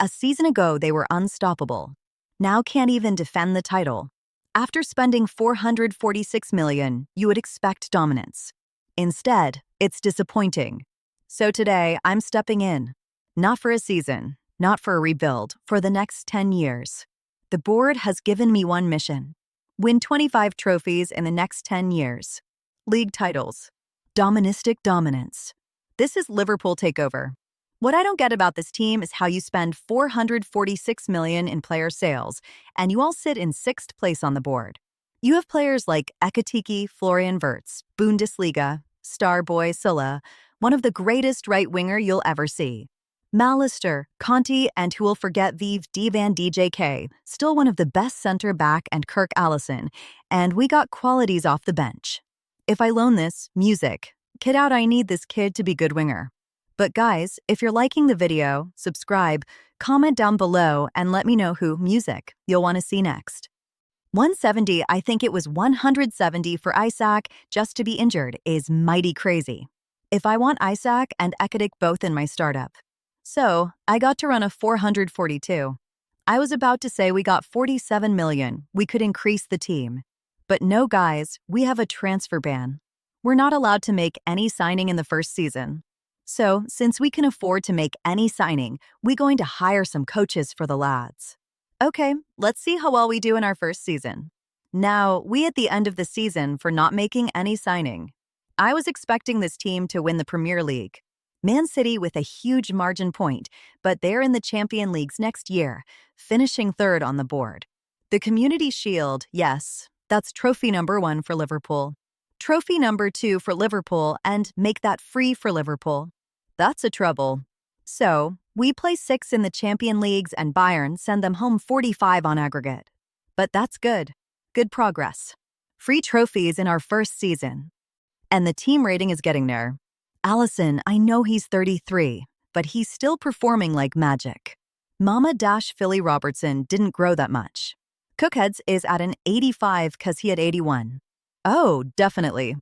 A season ago, they were unstoppable. Now can't even defend the title. After spending $446 million, you would expect dominance. Instead, it's disappointing. So today, I'm stepping in. Not for a season, not for a rebuild, for the next 10 years. The board has given me one mission: win 25 trophies in the next 10 years. League titles. Doministic dominance. This is Liverpool Takeover. What I don't get about this team is how you spend $446 million in player sales, and you all sit in 6th place on the board. You have players like Ekitike, Florian Wirtz, Bundesliga, Starboy Silla, one of the greatest right winger you'll ever see. Mallister, Conti, and who will forget Viv Van DJK, still one of the best center back, and Kirk Allison, and we got qualities off the bench. If I loan this, music. Kid out, I need this kid to be good winger. But guys, if you're liking the video, subscribe, comment down below, and let me know who music you'll want to see next. 170, I think it was 170 for Isaac just to be injured, is mighty crazy. If I want Isaac and Ekitike both in my startup. So, I got to run a 442. I was about to say we got 47 million, we could increase the team. But no guys, we have a transfer ban. We're not allowed to make any signing in the first season. So, since we can afford to make any signing, we're going to hire some coaches for the lads. Okay, let's see how well we do in our first season. Now, we at the end of the season for not making any signing. I was expecting this team to win the Premier League. Man City with a huge margin point, but they're in the Champions Leagues next year, finishing 3rd on the board. The Community Shield, yes, that's trophy number 1 for Liverpool. Trophy number 2 for Liverpool, and make that free for Liverpool. That's a trouble. So, we play 6 in the Champions Leagues and Bayern send them home 45 on aggregate. But that's good. Good progress. Free trophies in our first season. And the team rating is getting there. Allison, I know he's 33, but he's still performing like magic. Mama-Philly Robertson didn't grow that much. Cookheads is at an 85 because he had 81. Oh, definitely.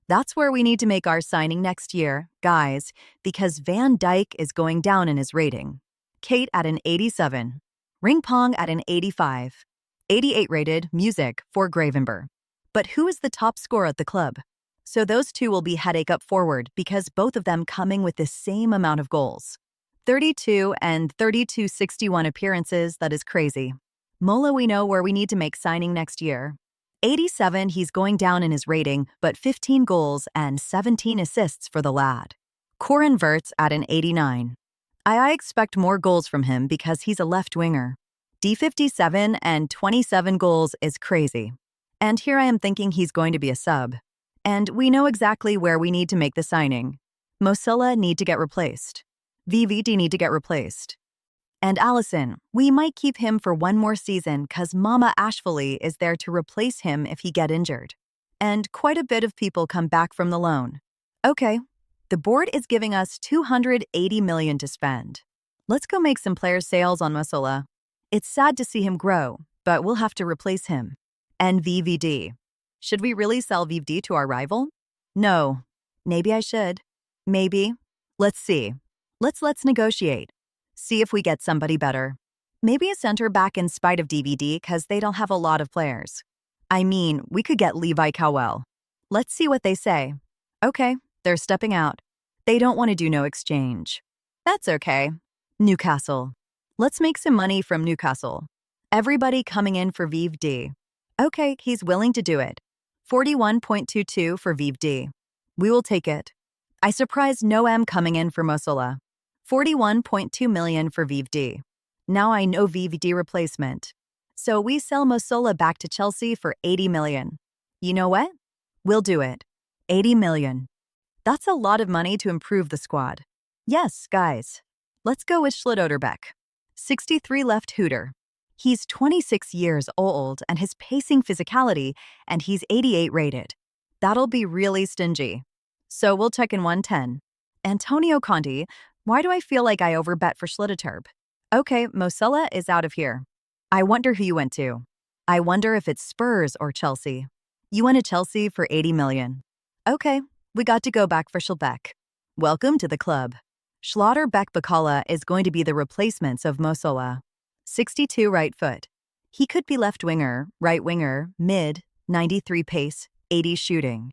That's where we need to make our signing next year, guys, because Van Dijk is going down in his rating. Kate at an 87. Ring Pong at an 85. 88 rated, music for Gravenber. But who is the top scorer at the club? So those two will be headache up forward because both of them coming with the same amount of goals. 32 and 32-61 appearances, that is crazy. Mola, we know where we need to make signing next year. 87, he's going down in his rating, but 15 goals and 17 assists for the lad. Corin Wirtz at an 89. I expect more goals from him because he's a left winger. D57 and 27 goals is crazy. And here I am thinking he's going to be a sub. And we know exactly where we need to make the signing. Mosilla need to get replaced. VVD need to get replaced. And Allison, we might keep him for one more season because Mama Ashfully is there to replace him if he get injured. And quite a bit of people come back from the loan. Okay, the board is giving us $280 million to spend. Let's go make some player sales on Mosilla. It's sad to see him grow, but we'll have to replace him. And VVD. Should we really sell VVD to our rival? No. Maybe I should. Maybe. Let's see. Let's negotiate. See if we get somebody better. Maybe a center back in spite of DVD because they don't have a lot of players. I mean, we could get Levi Cowell. Let's see what they say. Okay, they're stepping out. They don't want to do no exchange. That's okay. Newcastle. Let's make some money from Newcastle. Everybody coming in for VVD. Okay, he's willing to do it. 41.22 for VVD. We will take it. I surprised Noam coming in for Mosilla. 41.2 million for VVD. Now I know VVD replacement. So we sell Mosilla back to Chelsea for 80 million. You know what? We'll do it. 80 million. That's a lot of money to improve the squad. Yes, guys. Let's go with Schlotterbeck. 63 left Hooter. He's 26 years old and his pacing physicality, and he's 88 rated. That'll be really stingy. So we'll check in 110. Antonio Conti. Why do I feel like I overbet for Schlitterterb? Okay, Mosilla is out of here. I wonder who you went to. I wonder if it's Spurs or Chelsea. You went to Chelsea for 80 million. Okay, we got to go back for Schlbeck. Welcome to the club. Schlotterbeck Bakala is going to be the replacements of Mosola. 62 right foot. He could be left winger, right winger, mid, 93 pace, 80 shooting.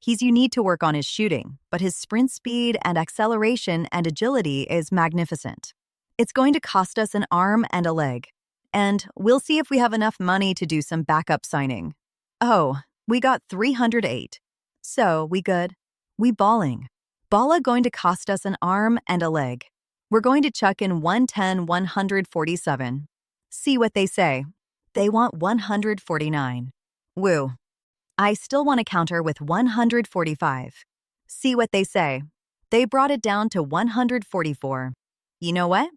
You need to work on his shooting, but his sprint speed and acceleration and agility is magnificent. It's going to cost us an arm and a leg. And we'll see if we have enough money to do some backup signing. Oh, we got 308. So, we good? We balling. Balla going to cost us an arm and a leg. We're going to chuck in 110, 147. See what they say. They want 149. Woo. I still want to counter with 145. See what they say. They brought it down to 144. You know what?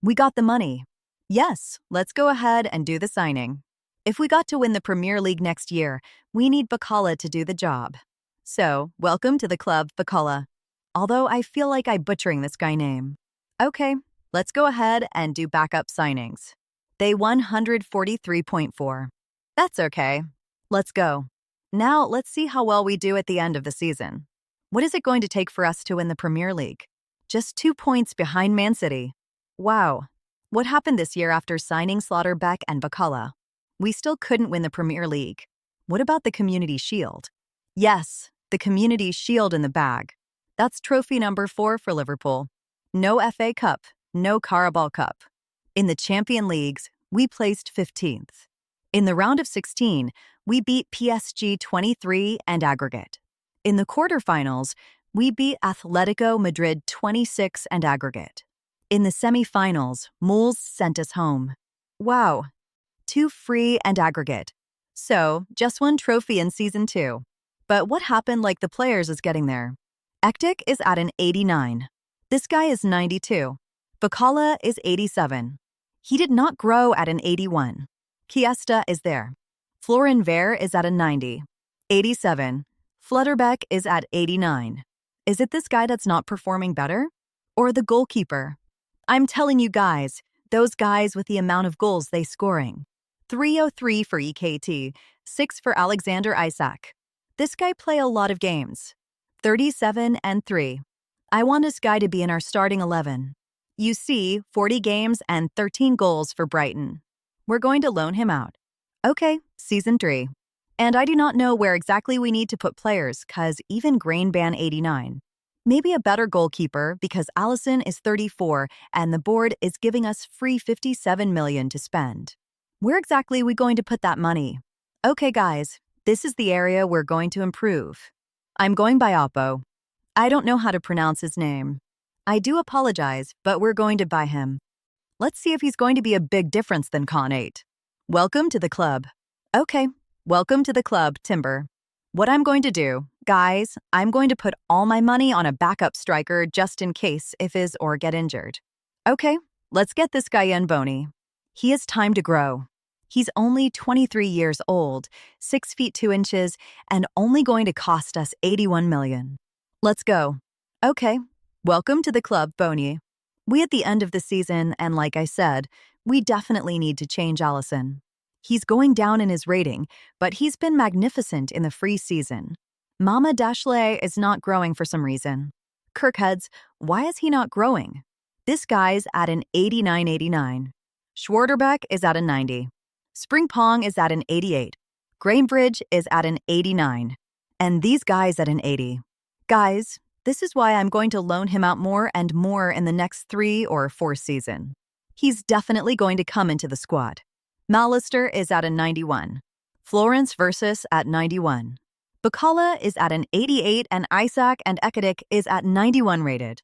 We got the money. Yes, let's go ahead and do the signing. If we got to win the Premier League next year, we need Bakala to do the job. So, welcome to the club, Bakala. Although I feel like I'm butchering this guy name. Okay, let's go ahead and do backup signings. They 143.4. That's okay. Let's go. Now, let's see how well we do at the end of the season. What is it going to take for us to win the Premier League? Just 2 points behind Man City. Wow. What happened this year after signing Schlotterbeck and Bakala? We still couldn't win the Premier League. What about the Community Shield? Yes, the Community Shield in the bag. That's trophy number 4 for Liverpool. No FA Cup, no Carabao Cup. In the Champions Leagues, we placed 15th. In the round of 16, we beat PSG 23 and aggregate. In the quarterfinals, we beat Atletico Madrid 26 and aggregate. In the semi-finals, Moles sent us home. Wow. 2 free and aggregate. So, just 1 trophy in Season 2. But what happened like the players is getting there? Ektik is at an 89. This guy is 92. Bakala is 87. He did not grow at an 81. Kiesta is there. Florin Ver is at a 90. 87. Schlotterbeck is at 89. Is it this guy that's not performing better? Or the goalkeeper? I'm telling you guys, those guys with the amount of goals they scoring. 303 for EKT, 6 for Alexander Isak. This guy play a lot of games. 37 and 3. I want this guy to be in our starting 11. You see, 40 games and 13 goals for Brighton. We're going to loan him out. Okay, Season 3. And I do not know where exactly we need to put players, cause even Grainban 89. Maybe a better goalkeeper because Allison is 34 and the board is giving us free 57 million to spend. Where exactly are we going to put that money? Okay guys, this is the area we're going to improve. I'm going by Oppo. I don't know how to pronounce his name. I do apologize, but we're going to buy him. Let's see if he's going to be a big difference than Con 8. Welcome to the club. Okay, welcome to the club, Timber. What I'm going to do, guys, I'm going to put all my money on a backup striker just in case if is or get injured. Okay, let's get this guy in, Boney. He has time to grow. He's only 23 years old, 6 feet 2 inches, and only going to cost us 81 million. Let's go. Okay, welcome to the club, Boney. We at the end of the season, and like I said, we definitely need to change Allison. He's going down in his rating, but he's been magnificent in the free season. Mama Dashley is not growing for some reason. Kirkheads, why is he not growing? This guy's at an 89-89. Schlotterbeck is at a 90. Springpong is at an 88. Grainbridge is at an 89. And these guys at an 80. Guys, this is why I'm going to loan him out more and more in the next 3 or 4 season. He's definitely going to come into the squad. Mallister is at a 91. Florence Versus at 91. Bakala is at an 88 and Isak and Ekadik is at 91 rated.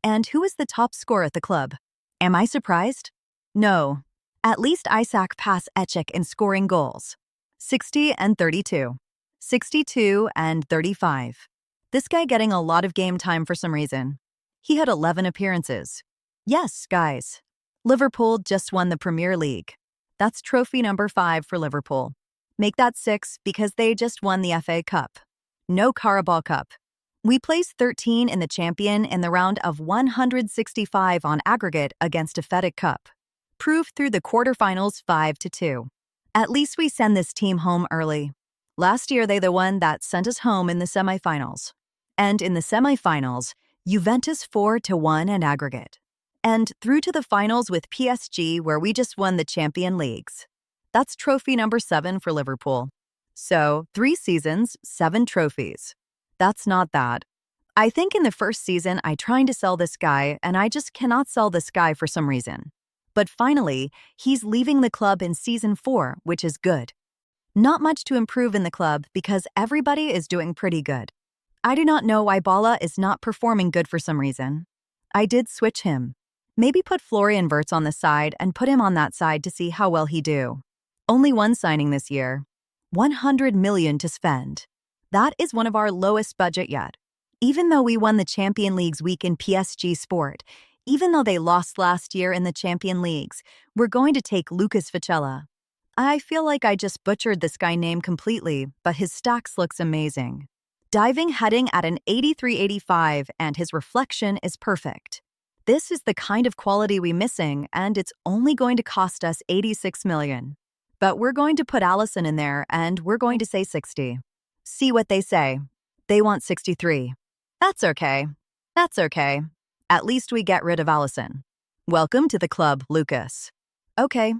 And who is the top scorer at the club? Am I surprised? No. At least Isak passed Echek in scoring goals. 60 and 32. 62 and 35. This guy getting a lot of game time for some reason. He had 11 appearances. Yes, guys. Liverpool just won the Premier League. That's trophy number 5 for Liverpool. Make that 6 because they just won the FA Cup. No Carabao Cup. We placed 13 in the champion in the round of 165 on aggregate against a FedEx Cup. Proved through the quarterfinals 5-2. At least we send this team home early. Last year they the one that sent us home in the semifinals. And in the semifinals, Juventus 4-1 in aggregate. And through to the finals with PSG, where we just won the Champions Leagues. That's trophy number 7 for Liverpool. So, 3 seasons, 7 trophies. That's not bad. I think in the first season I trying to sell this guy, and I just cannot sell this guy for some reason. But finally, he's leaving the club in season 4, which is good. Not much to improve in the club because everybody is doing pretty good. I do not know why Bala is not performing good for some reason. I did switch him. Maybe put Florian Wirtz on the side and put him on that side to see how well he do. Only one signing this year. 100 million to spend. That is one of our lowest budget yet. Even though we won the Champions Leagues week in PSG Sport, even though they lost last year in the Champions Leagues, we're going to take Lucas Vacella. I feel like I just butchered this guy name completely, but his stacks looks amazing. Diving heading at an 83-85 and his reflection is perfect. This is the kind of quality we're missing, and it's only going to cost us 86 million. But we're going to put Allison in there, and we're going to say 60. See what they say. They want 63. That's okay. That's okay. At least we get rid of Allison. Welcome to the club, Lucas. Okay,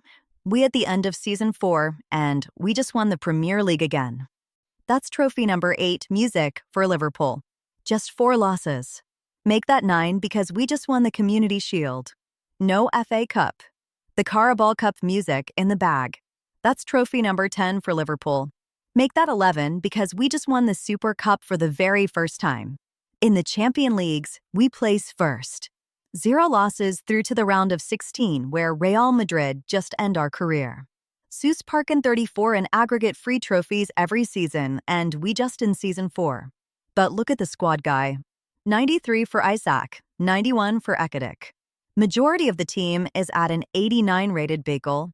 we at the end of season 4, and we just won the Premier League again. That's trophy number 8, music, for Liverpool. Just 4 losses. Make that 9 because we just won the Community Shield. No FA Cup. The Carabao Cup music in the bag. That's trophy number 10 for Liverpool. Make that 11 because we just won the Super Cup for the very first time. In the Champions Leagues, we place first. 0 losses through to the round of 16, where Real Madrid just end our career. Sus Parkin 34 in aggregate free trophies every season, and we just in season 4. But look at the squad guy. 93 for Isaac, 91 for Ekadik. Majority of the team is at an 89 rated Bakel.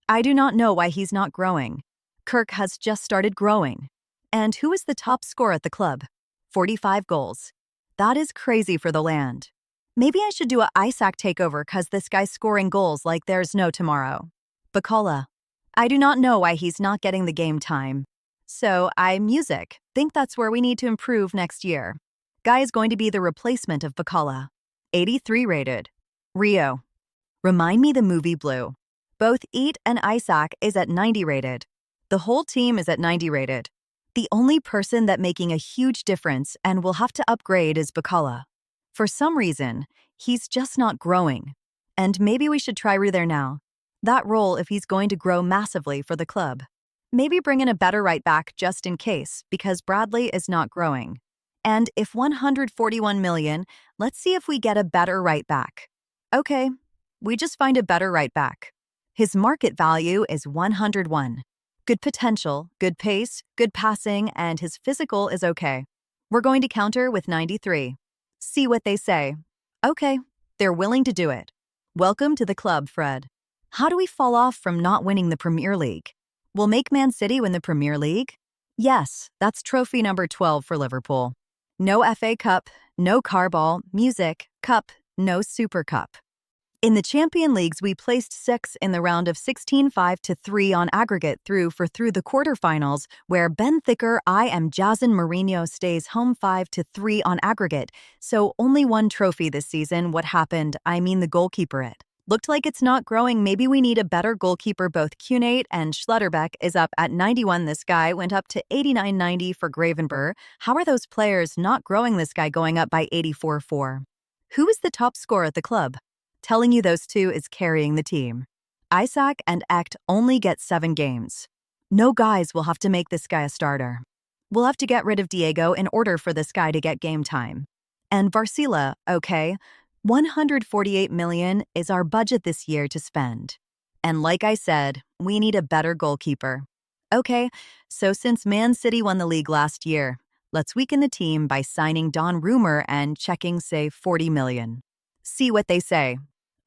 I do not know why he's not growing. Kirk has just started growing. And who is the top scorer at the club? 45 goals. That is crazy for the land. Maybe I should do a Isaac takeover cause this guy's scoring goals like there's no tomorrow. Bacola. I do not know why he's not getting the game time. So music. Think that's where we need to improve next year. Guy is going to be the replacement of Bacola. 83 rated. Rio. Remind me the movie Blue. Both Eat and Isaac is at 90 rated. The whole team is at 90 rated. The only person that making a huge difference and will have to upgrade is Bacola. For some reason, he's just not growing. And maybe we should try Rue there now. That role if he's going to grow massively for the club. Maybe bring in a better right back just in case, because Bradley is not growing. And if 141 million, let's see if we get a better right back. Okay, we just find a better right back. His market value is 101. Good potential, good pace, good passing, and his physical is okay. We're going to counter with 93. See what they say. Okay, they're willing to do it. Welcome to the club, Fred. How do we fall off from not winning the Premier League? Will make Man City win the Premier League? Yes, that's trophy number 12 for Liverpool. No FA Cup, no Carabao, music, cup, no Super Cup. In the Champions Leagues, we placed 6 in the round of 16 5-3 on aggregate through the quarterfinals, where Ben Thicker and Jazon Mourinho stays home 5-3 on aggregate. So only 1 trophy this season. What happened? The goalkeeper it. Looked like it's not growing. Maybe we need a better goalkeeper. Both Cunate and Schlotterbeck is up at 91. This guy went up to 89.90 for Gravenberg. How are those players not growing? This guy going up by 84.4. Who is the top scorer at the club? Telling you those 2 is carrying the team. Isaac and Echt only get 7 games. No guys will have to make this guy a starter. We'll have to get rid of Diego in order for this guy to get game time. And Varcila, okay, 148 million is our budget this year to spend. And like I said, we need a better goalkeeper. Okay, so since Man City won the league last year, let's weaken the team by signing Don Rumer and checking, say, 40 million. See what they say.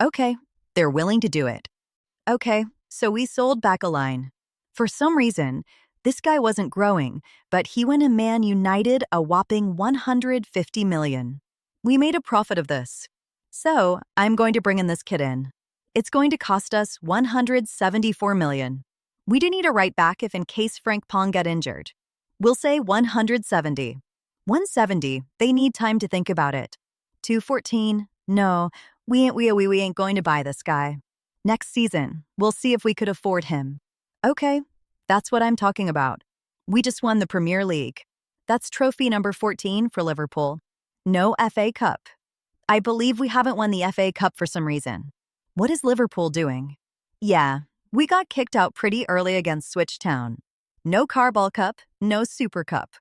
Okay, they're willing to do it. Okay, so we sold back a line. For some reason, this guy wasn't growing, but he went to Man United a whopping 150 million. We made a profit of this. So, I'm going to bring in this kid in. It's going to cost us 174 million. We do need a right back if in case Frank Pong get injured. We'll say 170. 170, they need time to think about it. 214? No, we ain't going to buy this guy. Next season, we'll see if we could afford him. Okay, that's what I'm talking about. We just won the Premier League. That's trophy number 14 for Liverpool. No FA Cup. I believe we haven't won the FA Cup for some reason. What is Liverpool doing? Yeah, we got kicked out pretty early against Switch Town. No Carabao Cup, no Super Cup.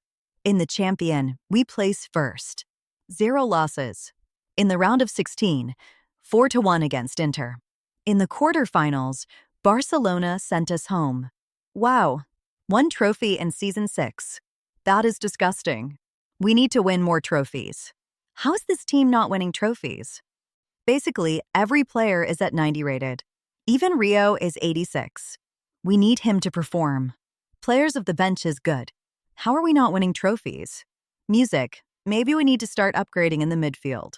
In the champion, we place first. 0 losses. In the round of 16, 4-1 against Inter. In the quarterfinals, Barcelona sent us home. Wow, 1 trophy in season 6. That is disgusting. We need to win more trophies. How is this team not winning trophies? Basically, every player is at 90 rated. Even Rio is 86. We need him to perform. Players of the bench is good. How are we not winning trophies? Music, maybe we need to start upgrading in the midfield.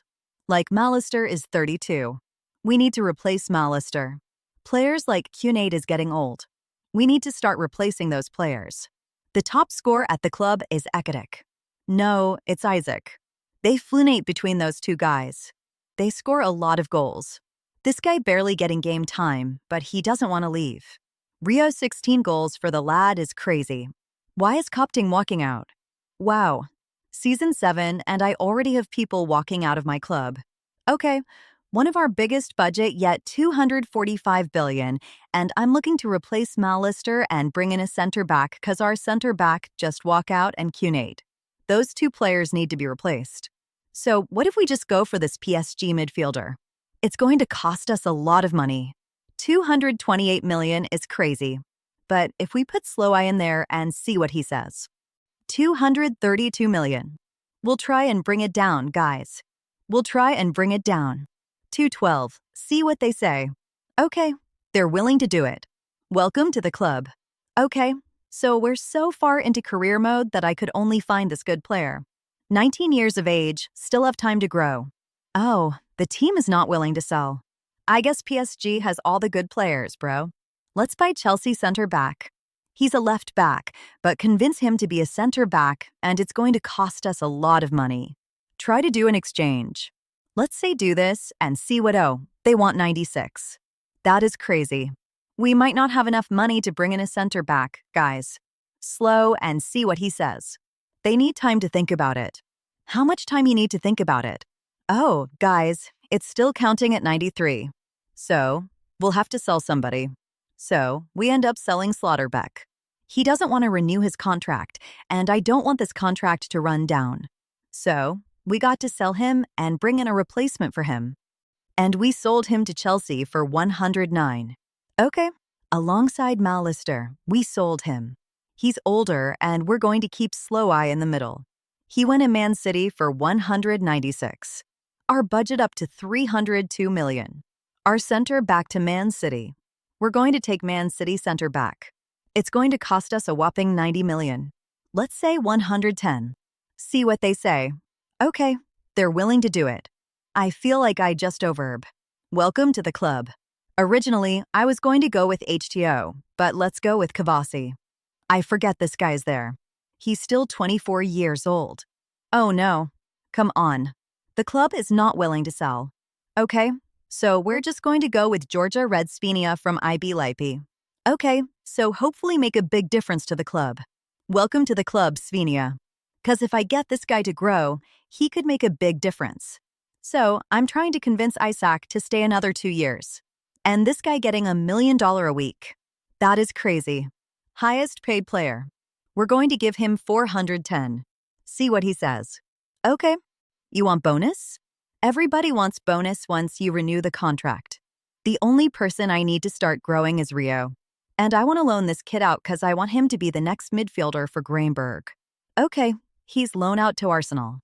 Like Mallister is 32. We need to replace Mallister. Players like Cunade is getting old. We need to start replacing those players. The top scorer at the club is Ekatic. No, it's Isaac. They fluctuate between those two guys. They score a lot of goals. This guy barely getting game time, but he doesn't want to leave. Rio's 16 goals for the lad is crazy. Why is Copting walking out? Wow. Season 7 and I already have people walking out of my club. Okay, one of our biggest budget yet 245 billion, and I'm looking to replace Mallister and bring in a center back because our center back just walk out and Cunade. Those 2 players need to be replaced. So what if we just go for this PSG midfielder? It's going to cost us a lot of money. 228 million is crazy. But if we put Slow Eye in there and see what he says. 232 million. We'll try and bring it down, guys. We'll try and bring it down. 212. See what they say. Okay, they're willing to do it. Welcome to the club. Okay, so we're so far into career mode that I could only find this good player. 19 years of age, still have time to grow. Oh, the team is not willing to sell. I guess PSG has all the good players, bro. Let's buy Chelsea center back. He's a left back, but convince him to be a center back, and it's going to cost us a lot of money. Try to do an exchange. Let's say do this and see what they want 96. That is crazy. We might not have enough money to bring in a center back, guys. Slow and see what he says. They need time to think about it. How much time you need to think about it? Oh, guys, it's still counting at 93. So, we'll have to sell somebody. So, we end up selling Slaughterbeck. He doesn't want to renew his contract, and I don't want this contract to run down. So, we got to sell him and bring in a replacement for him. And we sold him to Chelsea for 109. Okay, alongside Mallister, we sold him. He's older, and we're going to keep Slow Eye in the middle. He went in Man City for 196. Our budget up to 302 million. Our center back to Man City. We're going to take Man City center back. It's going to cost us a whopping 90 million. Let's say 110. See what they say. Okay, they're willing to do it. I feel like I just overb. Welcome to the club. Originally, I was going to go with HTO, but let's go with Kavasi. I forget this guy's there. He's still 24 years old. Oh no. Come on. The club is not willing to sell. Okay, so we're just going to go with Georgia Red Spinia from IB Leipzig. Okay, so hopefully make a big difference to the club. Welcome to the club, Svinia. Because if I get this guy to grow, he could make a big difference. So I'm trying to convince Isaac to stay another 2 years. And this guy getting $1 million a week. That is crazy. Highest paid player. We're going to give him 410. See what he says. Okay. You want bonus? Everybody wants bonus once you renew the contract. The only person I need to start growing is Rio. And I want to loan this kid out because I want him to be the next midfielder for Grainberg. Okay, he's loaned out to Arsenal.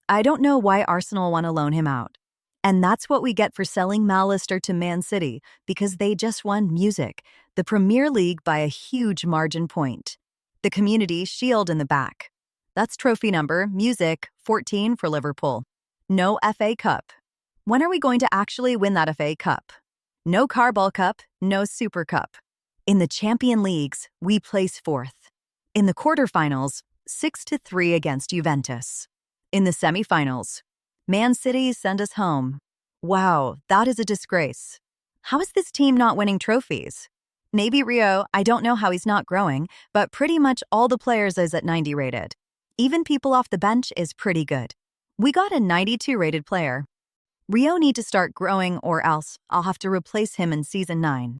I don't know why Arsenal want to loan him out. And that's what we get for selling Mallister to Man City, because they just won Music, the Premier League, by a huge margin point. The Community Shield in the back. That's trophy number, Music, 14 for Liverpool. No FA Cup. When are we going to actually win that FA Cup? No Carabao Cup, no Super Cup. In the Champion Leagues, we place 4th. In the quarterfinals, 6-3 against Juventus. In the semifinals, Man City send us home. Wow, that is a disgrace. How is this team not winning trophies? Maybe Rio, I don't know how he's not growing, but pretty much all the players is at 90 rated. Even people off the bench is pretty good. We got a 92 rated player. Rio need to start growing or else I'll have to replace him in season 9.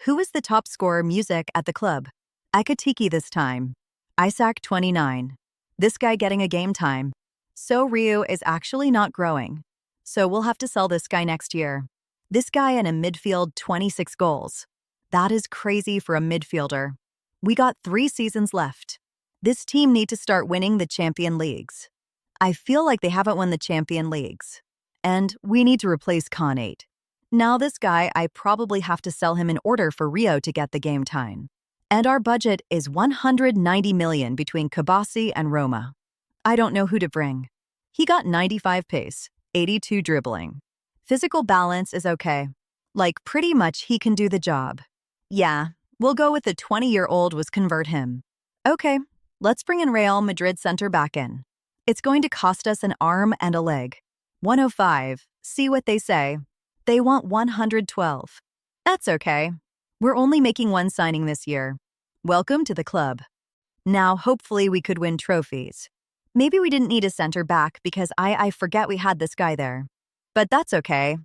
Who is the top scorer music at the club? Ekatiki this time. Isaac 29. This guy getting a game time. So Rio is actually not growing. So we'll have to sell this guy next year. This guy in a midfield 26 goals. That is crazy for a midfielder. We got 3 seasons left. This team need to start winning the Champion Leagues. I feel like they haven't won the Champion Leagues. And we need to replace Conate. Now this guy, I probably have to sell him in order for Rio to get the game time. And our budget is 190 million between Kabasi and Roma. I don't know who to bring. He got 95 pace, 82 dribbling. Physical balance is okay. Like pretty much he can do the job. Yeah, we'll go with the 20-year-old was convert him. Okay, let's bring in Real Madrid center back in. It's going to cost us an arm and a leg. 105, see what they say. They want 112. That's okay. We're only making 1 signing this year. Welcome to the club. Now, hopefully we could win trophies. Maybe we didn't need a center back because I forget we had this guy there. But that's okay.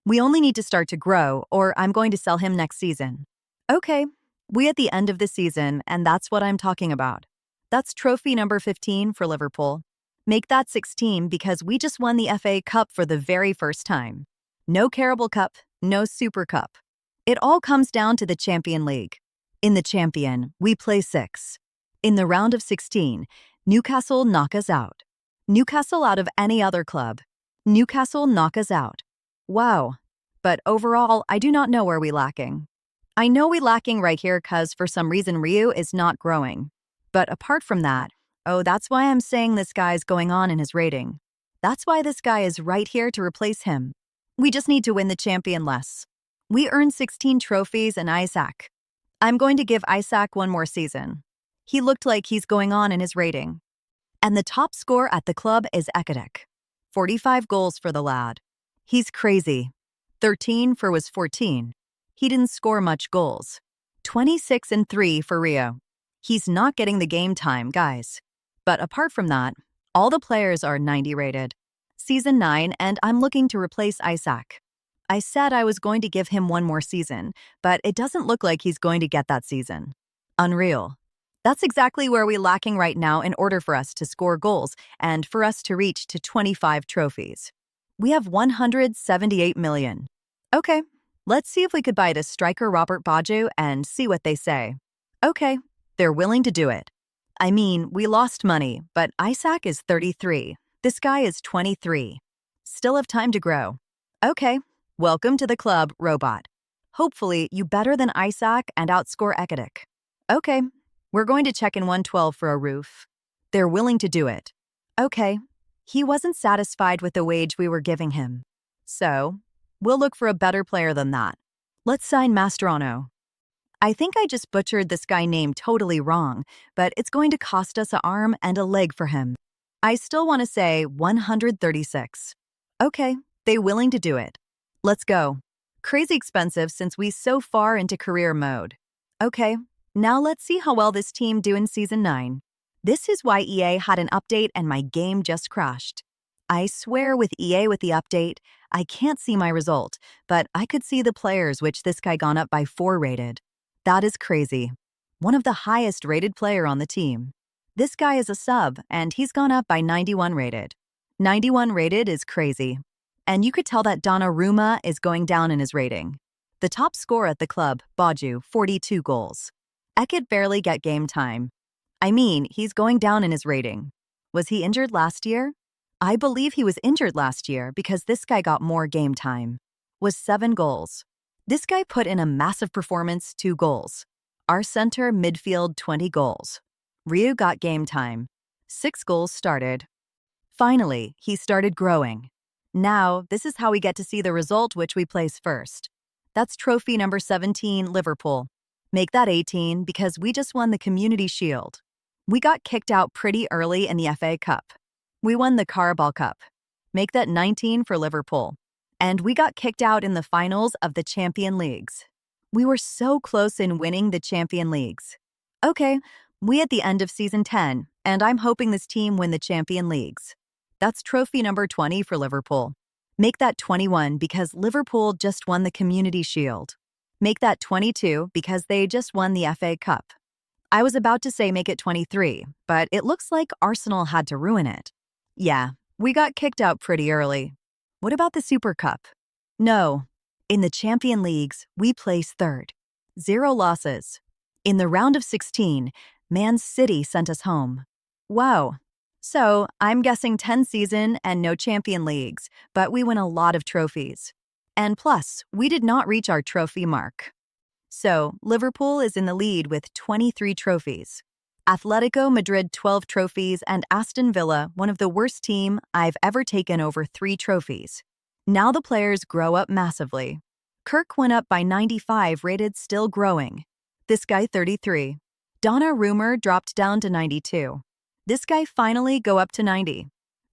We only need to start to grow or I'm going to sell him next season. Okay, we at the end of the season and that's what I'm talking about. That's trophy number 15 for Liverpool. Make that 16 because we just won the FA Cup for the very first time. No Carabao Cup, no Super Cup. It all comes down to the Champion League. In the Champion, we play 6. In the round of 16, Newcastle knock us out. Newcastle out of any other club. Newcastle knock us out. Wow. But overall, I do not know where we lacking. I know we lacking right here cause for some reason Ryu is not growing. But apart from that, oh, that's why I'm saying this guy's going on in his rating. That's why this guy is right here to replace him. We just need to win the champion less. We earned 16 trophies and Isaac. I'm going to give Isaac 1 more season. He looked like he's going on in his rating. And the top score at the club is Ekadek. 45 goals for the lad. He's crazy. 13 for was 14. He didn't score much goals. 26 and 3 for Rio. He's not getting the game time, guys. But apart from that, all the players are 90 rated. Season 9 and I'm looking to replace Isaac. I said I was going to give him 1 more season, but it doesn't look like he's going to get that season. Unreal. That's exactly where we're lacking right now in order for us to score goals and for us to reach to 25 trophies. We have 178 million. Okay, let's see if we could buy this striker Robert Baggio and see what they say. Okay, they're willing to do it. I mean, we lost money, but Isaac is 33. This guy is 23. Still have time to grow. Okay, welcome to the club, Robot. Hopefully, you better than Isaac and outscore Ekadek. Okay, we're going to check in 112 for a roof. They're willing to do it. Okay, he wasn't satisfied with the wage we were giving him. So, we'll look for a better player than that. Let's sign Mastrano. I think I just butchered this guy name totally wrong, but it's going to cost us an arm and a leg for him. I still want to say 136. Okay, they willing to do it. Let's go. Crazy expensive since we so far into career mode. Okay, now let's see how well this team do in Season 9. This is why EA had an update and my game just crashed. I swear with EA with the update, I can't see my result, but I could see the players which this guy gone up by 4 rated. That is crazy. One of the highest rated player on the team. This guy is a sub, and he's gone up by 91 rated. 91 rated is crazy. And you could tell that Donnarumma is going down in his rating. The top scorer at the club, Baggio, 42 goals. Ekit barely get game time. I mean, he's going down in his rating. Was he injured last year? I believe he was injured last year because this guy got more game time. Was 7 goals. This guy put in a massive performance, 2 goals. Our center midfield, 20 goals. Ryu got game time. 6 goals started. Finally, he started growing. Now, this is how we get to see the result which we place first. That's trophy number 17, Liverpool. Make that 18 because we just won the Community Shield. We got kicked out pretty early in the FA Cup. We won the Carabao Cup. Make that 19 for Liverpool. And we got kicked out in the finals of the Champion Leagues. We were so close in winning the Champion Leagues. Okay, we at the end of season 10, and I'm hoping this team win the Champion Leagues. That's trophy number 20 for Liverpool. Make that 21 because Liverpool just won the Community Shield. Make that 22 because they just won the FA Cup. I was about to say make it 23, but it looks like Arsenal had to ruin it. Yeah, we got kicked out pretty early. What about the Super Cup? No. In the Champion Leagues, we placed third. 0 losses. In the round of 16, Man City sent us home. Wow. So, I'm guessing 10 season and no Champion Leagues, but we win a lot of trophies. And plus, we did not reach our trophy mark. So, Liverpool is in the lead with 23 trophies. Atletico Madrid 12 trophies and Aston Villa, one of the worst team I've ever taken over 3 trophies. Now the players grow up massively. Kirk went up by 95 rated still growing. This guy 33. Donnarumma dropped down to 92. This guy finally go up to 90.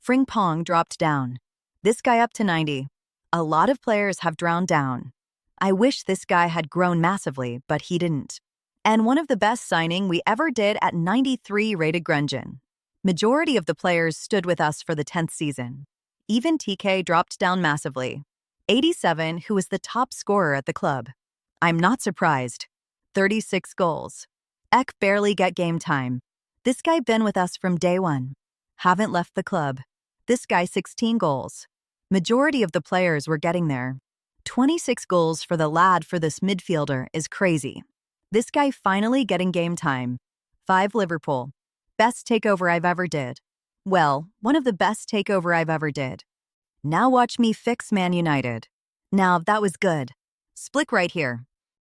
Frimpong dropped down. This guy up to 90. A lot of players have drowned down. I wish this guy had grown massively, but he didn't. And one of the best signing we ever did at 93 rated Grungen. Majority of the players stood with us for the 10th season. Even TK dropped down massively. 87, who was the top scorer at the club. I'm not surprised. 36 goals. Ek barely get game time. This guy been with us from day one. Haven't left the club. This guy 16 goals. Majority of the players were getting there. 26 goals for the lad for this midfielder is crazy. This guy finally getting game time. 5 Liverpool. Best takeover I've ever did. Well, one of the best takeover I've ever did. Now watch me fix Man United. Now that was good. Split right here.